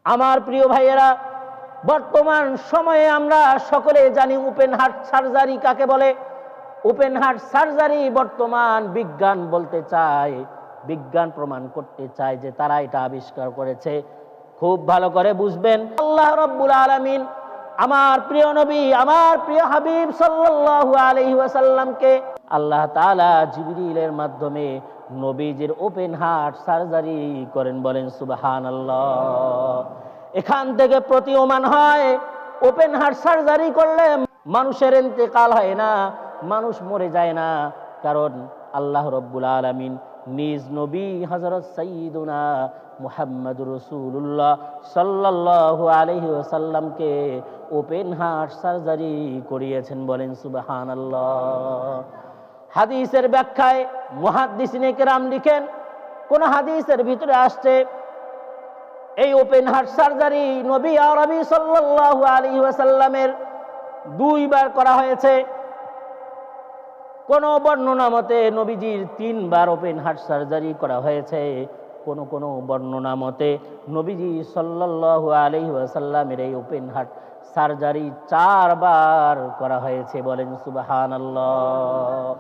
আমার প্রিয় ভাইয়েরা, বর্তমান সময়ে আমরা সকলে জানি ওপেন হার্ট সার্জারি কাকে বলে। ওপেন হার্ট সার্জারি বর্তমান বিজ্ঞান বলতে চায়, বিজ্ঞান প্রমাণ করতে চায় যে তারা এটা আবিষ্কার করেছে। খুব ভালো করে বুঝবেন, আল্লাহ রাব্বুল আলামিন আমার প্রিয় নবী, আমার প্রিয় হাবিব সাল্লাল্লাহু আলাইহি ওয়াসাল্লামকে আল্লাহ তাআলা জিবরিলের মাধ্যমে নবীজির ওপেন হার্ট সার্জারি করেন। বলেন সুবহানাল্লাহ। এখান থেকে প্রতীয়মান হয় ওপেন হার্ট সার্জারি করলে মানুষের ইন্তেকাল হয় না, মানুষ মরে যায় না। কারণ আল্লাহ রাব্বুল আলামিন নিজ নবী হযরত সাইয়্যিদুনা মুহাম্মদুর রাসূলুল্লাহ সাল্লাল্লাহু আলাইহি ওয়াসাল্লামকে ওপেন হার্ট সার্জারি করিয়েছেন। বলেন সুবহানাল্লাহ। হাদিসের ব্যাখ্যায় মুহাদ্দিসিনে কেরাম লিখেন, কোন হাদিসের ভিতরে আসছে এই ওপেন হার্ট সার্জারি নবী আরবি সাল্লাল্লাহু আলাইহি ওয়াসাল্লামের 2 বার করা হয়েছে। কোন বর্ণনা মতে নবীজির 3 বার ওপেন হার্ট সার্জারি করা হয়েছে। কোন কোন বর্ণনা মতে নবীজি সাল্লাল্লাহু আলাইহি ওয়াসাল্লামের এই ওপেন হার্ট সার্জারি 4 বার করা হয়েছে। বলেন সুবহানাল্লাহ।